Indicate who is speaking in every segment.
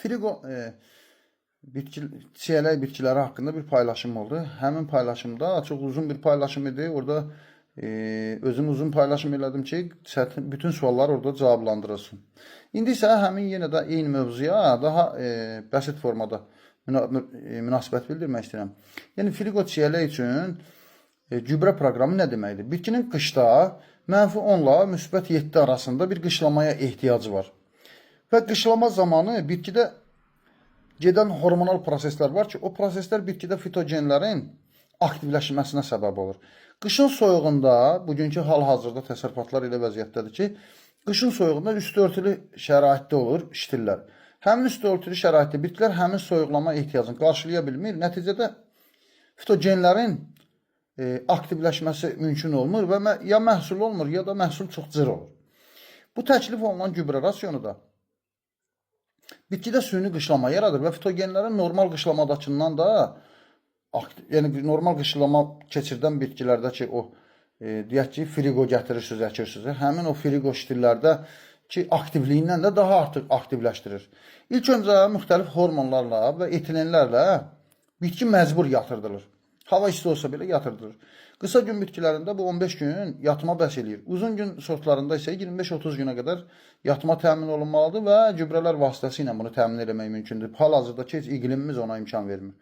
Speaker 1: Frigo çiyələk bitkiləri haqqında bir paylaşım oldu. Həmin paylaşımda çox uzun bir paylaşım idi. Orada özüm uzun paylaşım elədim ki, bütün suallar orada cavablandırılsın. İndi isə həmin yenə də eyni mövzuya daha bəsit formada münasibət bildirmək istəyirəm. Yəni Frigo çiyələk üçün gübrə proqramı nə deməkdir? Bitkinin qışda -10 ilə -7 arasında bir qışlamaya ehtiyacı var. Və qışlama zamanı bitkidə gedən hormonal proseslər var ki, o proseslər bitkidə fitogenlərin aktivləşməsinə səbəb olur. Qışın soyuğunda, bugünkü hal-hazırda təsərrüfatlar elə vəziyyətdədir ki, qışın soyuğunda üstü örtülü şəraitdə olur iştirlər. Həmin üstü örtülü şəraitdə bitkilər həmin soyuqlama ehtiyacını qarşılaya bilmir. Nəticədə fitogenlərin aktivləşməsi mümkün olmur və ya məhsul olmur, ya da məhsul çox cır olur. Bu təklif olunan gübrə rasionu da bitkidə süni qışlama yaradır və fitogenlərin normal qışlamadakından da, yəni normal qışlama keçirdən bitkilərdə ki, o deyək ki, frigo gətirirsiniz, əkirsiniz, həmin o frigo ştillərdə ki, aktivliyindən də daha artıq aktivləşdirir. İlk öncə müxtəlif hormonlarla və etilenlərlə bitki məcbur yatırdılır. Hava isti olsa belə yatırdılır. Qısa gün bitkilərində bu 15 gün yatma bəs eləyir. Uzun gün sortlarında isə 25-30 günə qədər yatma təmin olunmalıdır və gübrələr vasitəsilə bunu təmin etmək mümkündür. Hal-hazırdakı iqlimimiz ona imkan vermir.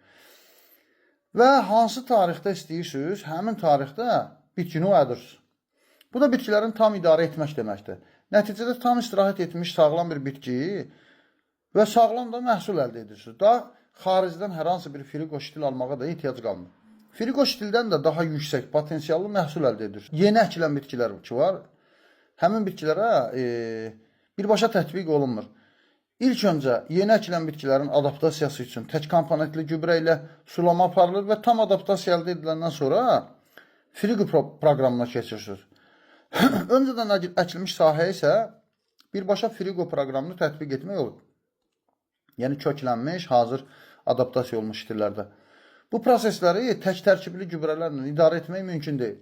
Speaker 1: Və hansı tarixdə istəyirsiniz, həmin tarixdə bitkini oyadırız. Bu da bitkilərin tam idarə etmək deməkdir. Nəticədə tam istirahət etmiş sağlam bir bitki və sağlam da məhsul əldə edirsiniz. Daha xaricdən hər hansı bir frigo ştil almağa da ehtiyac qalmır. Frigo ştildən də daha yüksək potensiallı məhsul əldə edirsiniz. Yeni əkilən bitkilər ki var, həmin bitkilərə birbaşa tətbiq olunmur. İlk öncə yeni əkilən bitkilərin adaptasiyası üçün tək komponentli gübrə ilə sulama aparılır və tam adaptasiya əldə ediləndən sonra frigo proqramına keçirsiniz. Öncədən əkilmiş sahəyə isə birbaşa frigo proqramını tətbiq etmək olur. Yəni köklənmiş, hazır adaptasiya olmuş ştillərdə. Bu prosesləri tək tərkibli gübrələrlə idarə etmək mümkün deyil.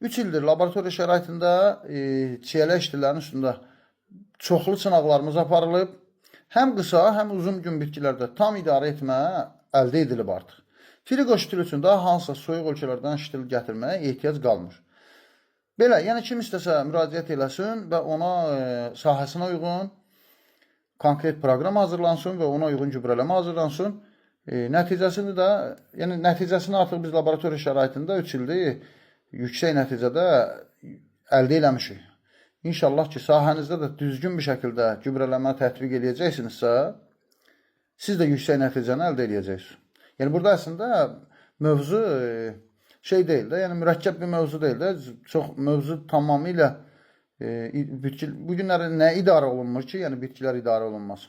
Speaker 1: 3 ildir laboratoriya şəraitində çiyələk ştillərinin üstündə çoxlu sınaqlarımız aparılıb. Həm qısa, həm uzun gün bitkilərdə tam idarə etmə əldə edilib artıq. Frigo ştil üçün daha hansısa soyuq ölkələrdən ştil gətirməyə ehtiyac qalmır. Belə, yəni kim istəsə müraciət eləsin və ona sahəsinə uyğun konkret proqram hazırlansın və ona uyğun gübrələmə hazırlansın. Nəticəsini artıq biz laboratoriya şəraitində 3 ildir yüksək nəticədə əldə eləmişik. İnşallah ki, sahənizdə də düzgün bir şəkildə gübrələmə tətbiq edəcəksinizsə, siz də yüksək nəticəni əldə edəcəksiniz. Yəni, burada əslində mövzu şey deyil də, yəni mürəkkəb bir mövzu deyil də, çox mövzu tamamilə bu günləri nə idarə olunmur ki, yəni bitkilər idarə olunmaz.